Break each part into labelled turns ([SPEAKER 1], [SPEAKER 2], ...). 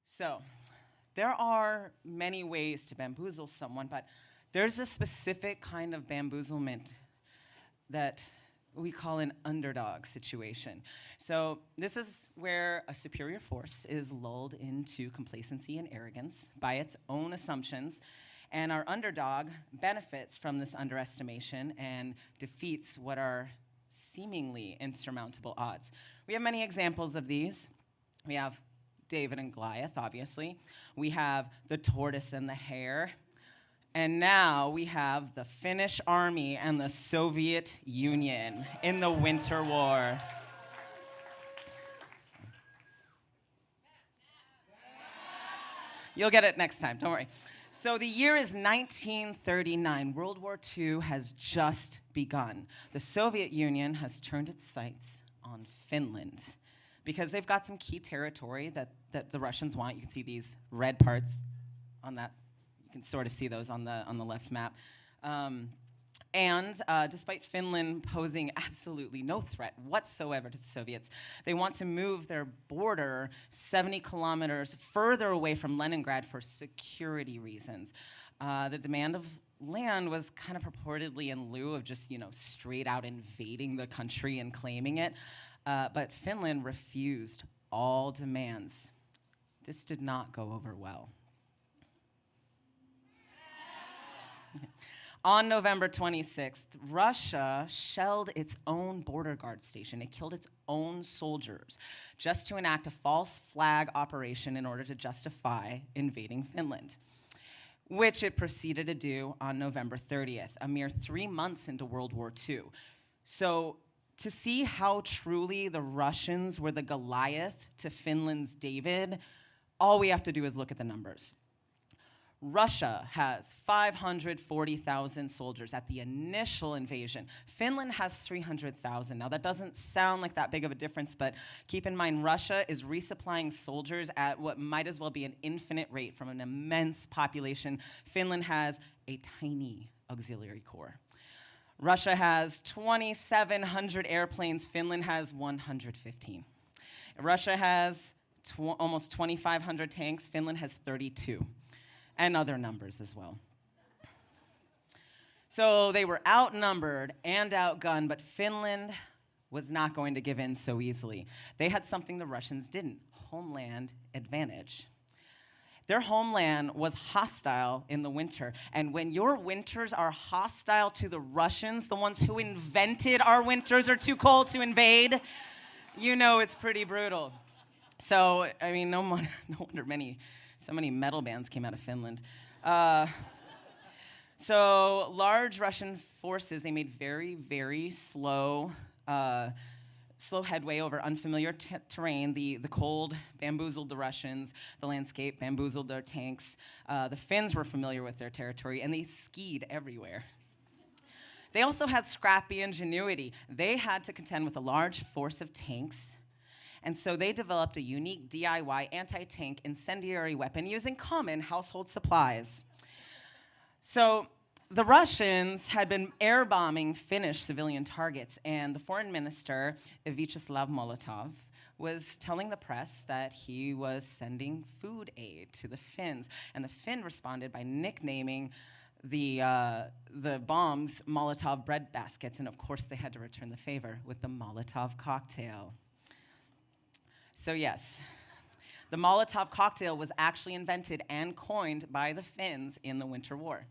[SPEAKER 1] So, there are many ways to bamboozle someone, but there's a specific kind of bamboozlement that we call an underdog situation. So this is where a superior force is lulled into complacency and arrogance by its own assumptions, and our underdog benefits from this underestimation and defeats what are seemingly insurmountable odds. We have many examples of these. We have David and Goliath, obviously. We have the tortoise and the hare. And now we have the Finnish army and the Soviet Union in the Winter War. You'll get it next time, don't worry. So the year is 1939. World War II has just begun. The Soviet Union has turned its sights on Finland because they've got some key territory that the Russians want. You can see these red parts on that. You can sort of see those on the left map. Despite Finland posing absolutely no threat whatsoever to the Soviets, they want to move their border 70 kilometers further away from Leningrad for security reasons. The demand of land was kind of purportedly in lieu of just, straight out invading the country and claiming it. But Finland refused all demands. This did not go over well. On November 26th, Russia shelled its own border guard station. It killed its own soldiers just to enact a false flag operation in order to justify invading Finland, which it proceeded to do on November 30th, a mere 3 months into World War II. So to see how truly the Russians were the Goliath to Finland's David, all we have to do is look at the numbers. Russia has 540,000 soldiers at the initial invasion. Finland has 300,000. Now, that doesn't sound like that big of a difference, but keep in mind, Russia is resupplying soldiers at what might as well be an infinite rate from an immense population. Finland has a tiny auxiliary corps. Russia has 2,700 airplanes. Finland has 115. Russia has almost 2,500 tanks. Finland has 32. And other numbers as well. So they were outnumbered and outgunned, but Finland was not going to give in so easily. They had something the Russians didn't: homeland advantage. Their homeland was hostile in the winter, and when your winters are hostile to the Russians, the ones who invented our winters are too cold to invade, it's pretty brutal. So, no wonder so many metal bands came out of Finland. So large Russian forces, they made very, very slow headway over unfamiliar terrain. The cold bamboozled the Russians. The landscape bamboozled their tanks. The Finns were familiar with their territory, and they skied everywhere. They also had scrappy ingenuity. They had to contend with a large force of tanks. And so they developed a unique DIY anti-tank incendiary weapon using common household supplies. So the Russians had been air bombing Finnish civilian targets, and the foreign minister, Vyacheslav Molotov, was telling the press that he was sending food aid to the Finns. And the Finn responded by nicknaming the bombs Molotov bread baskets, and of course they had to return the favor with the Molotov cocktail. So yes, the Molotov cocktail was actually invented and coined by the Finns in the Winter War.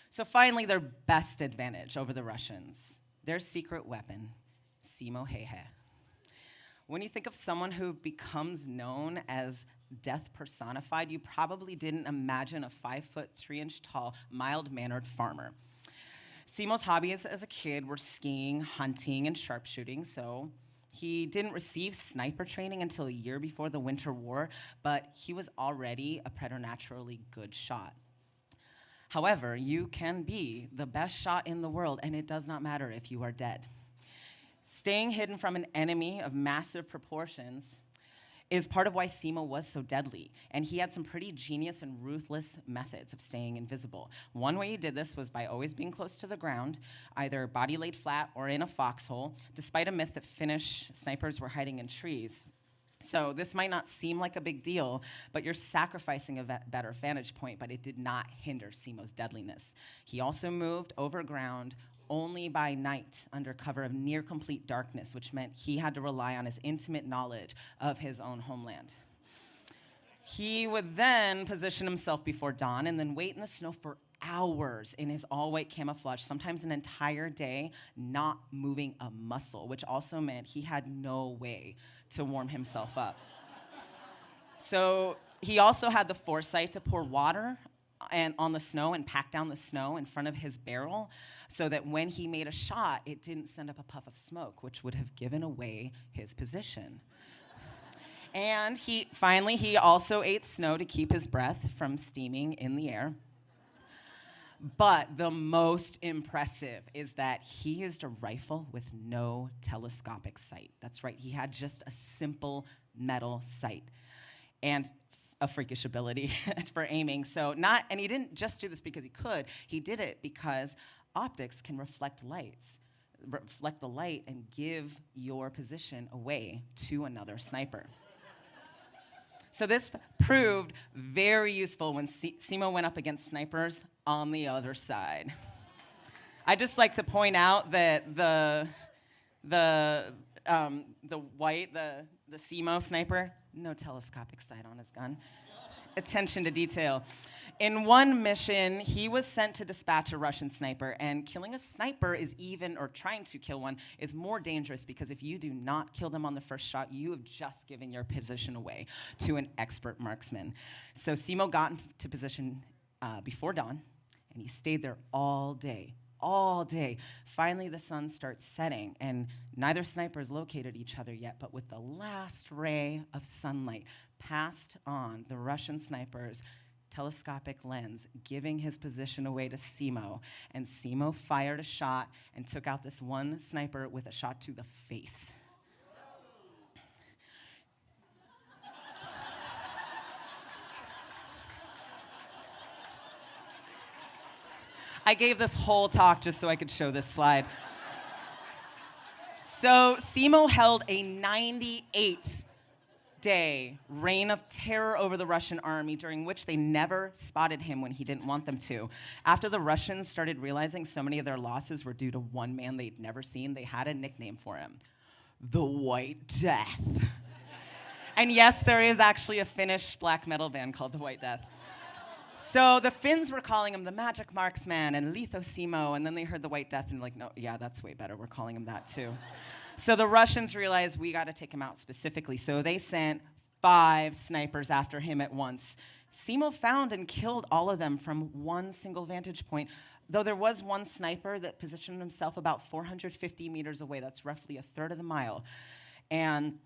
[SPEAKER 1] So finally, their best advantage over the Russians, their secret weapon, Simo Häyhä. When you think of someone who becomes known as death personified, you probably didn't imagine a 5'3" tall, mild-mannered farmer. Simo's hobbies as a kid were skiing, hunting, and sharpshooting, so he didn't receive sniper training until a year before the Winter War, but he was already a preternaturally good shot. However, you can be the best shot in the world, and it does not matter if you are dead. Staying hidden from an enemy of massive proportions is part of why Simo was so deadly, and he had some pretty genius and ruthless methods of staying invisible. One way he did this was by always being close to the ground, either body laid flat or in a foxhole, despite a myth that Finnish snipers were hiding in trees. So this might not seem like a big deal, but you're sacrificing a better vantage point, but it did not hinder Simo's deadliness. He also moved over ground only by night under cover of near complete darkness, which meant he had to rely on his intimate knowledge of his own homeland. He would then position himself before dawn and then wait in the snow for hours in his all-white camouflage, sometimes an entire day, not moving a muscle, which also meant he had no way to warm himself up. So he also had the foresight to pour water on the snow and pack down the snow in front of his barrel so that when he made a shot, it didn't send up a puff of smoke, which would have given away his position. And he also ate snow to keep his breath from steaming in the air. But the most impressive is that he used a rifle with no telescopic sight. That's right, he had just a simple metal sight and a freakish ability for aiming. And he didn't just do this because he could, he did it because optics can reflect the light and give your position away to another sniper. So this proved very useful when Simo went up against snipers on the other side. I'd just like to point out that the Simo sniper, no telescopic sight on his gun. Attention to detail. In one mission, he was sent to dispatch a Russian sniper, and killing a sniper or trying to kill one, is more dangerous because if you do not kill them on the first shot, you have just given your position away to an expert marksman. So Simo got into position before dawn, and he stayed there all day. Finally, the sun starts setting, and neither snipers located each other yet, but with the last ray of sunlight passed on the Russian sniper's telescopic lens, giving his position away to Simo. And Simo fired a shot and took out this one sniper with a shot to the face. I gave this whole talk just so I could show this slide. So Simo held a 98-day reign of terror over the Russian army, during which they never spotted him when he didn't want them to. After the Russians started realizing so many of their losses were due to one man they'd never seen, they had a nickname for him: the White Death. And yes, there is actually a Finnish black metal band called the White Death. So the Finns were calling him the Magic Marksman and Litho Simo, and then they heard the White Death and like, no, yeah, that's way better. We're calling him that too. So the Russians realized we got to take him out specifically. So they sent 5 snipers after him at once. Simo found and killed all of them from one single vantage point, though there was one sniper that positioned himself about 450 meters away. That's roughly a third of the mile. And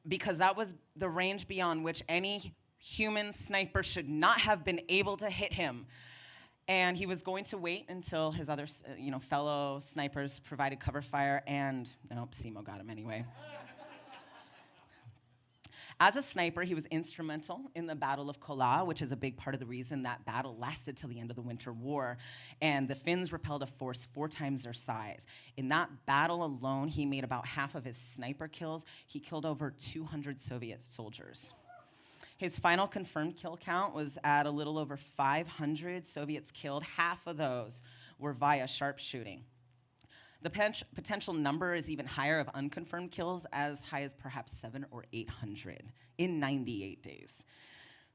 [SPEAKER 1] because that was the range beyond which any human sniper should not have been able to hit him. And he was going to wait until his other fellow snipers provided cover fire, and nope, Simo got him anyway. As a sniper, he was instrumental in the Battle of Kola, which is a big part of the reason that battle lasted till the end of the Winter War. And the Finns repelled a force 4 times their size. In that battle alone, he made about half of his sniper kills. He killed over 200 Soviet soldiers. His final confirmed kill count was at a little over 500 Soviets killed. Half of those were via sharpshooting. The potential number is even higher of unconfirmed kills, as high as perhaps 700 or 800 in 98 days.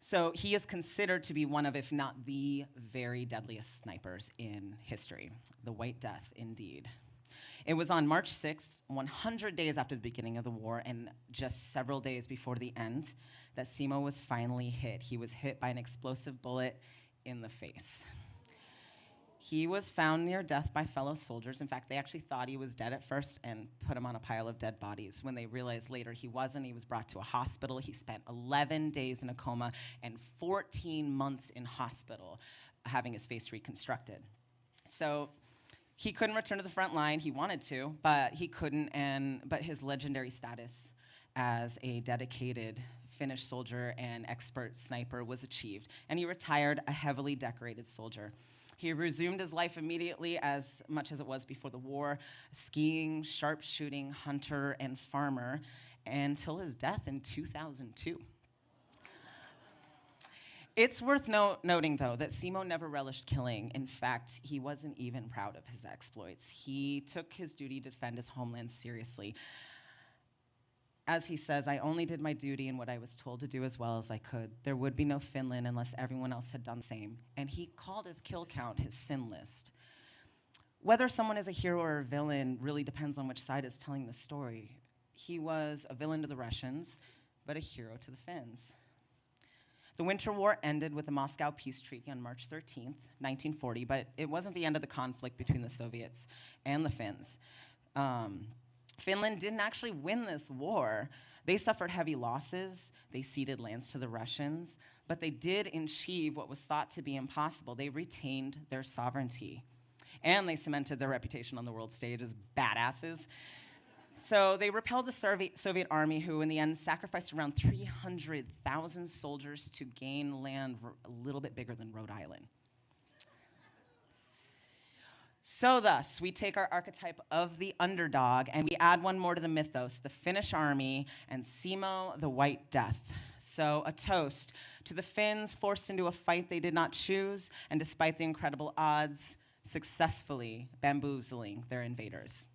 [SPEAKER 1] So he is considered to be one of, if not the very deadliest snipers in history. The White Death, indeed. It was on March 6th, 100 days after the beginning of the war, and just several days before the end, that Simo was finally hit. He was hit by an explosive bullet in the face. He was found near death by fellow soldiers. In fact, they actually thought he was dead at first and put him on a pile of dead bodies. When they realized later he wasn't, he was brought to a hospital. He spent 11 days in a coma and 14 months in hospital, having his face reconstructed. So he couldn't return to the front line. He wanted to, but he couldn't. But his legendary status as a dedicated Finnish soldier and expert sniper was achieved, and he retired a heavily decorated soldier. He resumed his life immediately, as much as it was before the war, skiing, sharpshooting, hunter, and farmer. until his death in 2002. It's worth noting, though, that Simo never relished killing. In fact, he wasn't even proud of his exploits. He took his duty to defend his homeland seriously. As he says, I only did my duty and what I was told to do as well as I could. There would be no Finland unless everyone else had done the same. And he called his kill count his sin list. Whether someone is a hero or a villain really depends on which side is telling the story. He was a villain to the Russians, but a hero to the Finns. The Winter War ended with the Moscow Peace Treaty on March 13th, 1940, but it wasn't the end of the conflict between the Soviets and the Finns. Finland didn't actually win this war. They suffered heavy losses. They ceded lands to the Russians, but they did achieve what was thought to be impossible. They retained their sovereignty, and they cemented their reputation on the world stage as badasses. So they repelled the Soviet army, who in the end sacrificed around 300,000 soldiers to gain land a little bit bigger than Rhode Island. So thus, we take our archetype of the underdog and we add one more to the mythos, the Finnish army and Simo the White Death. So a toast to the Finns forced into a fight they did not choose, and despite the incredible odds, successfully bamboozling their invaders.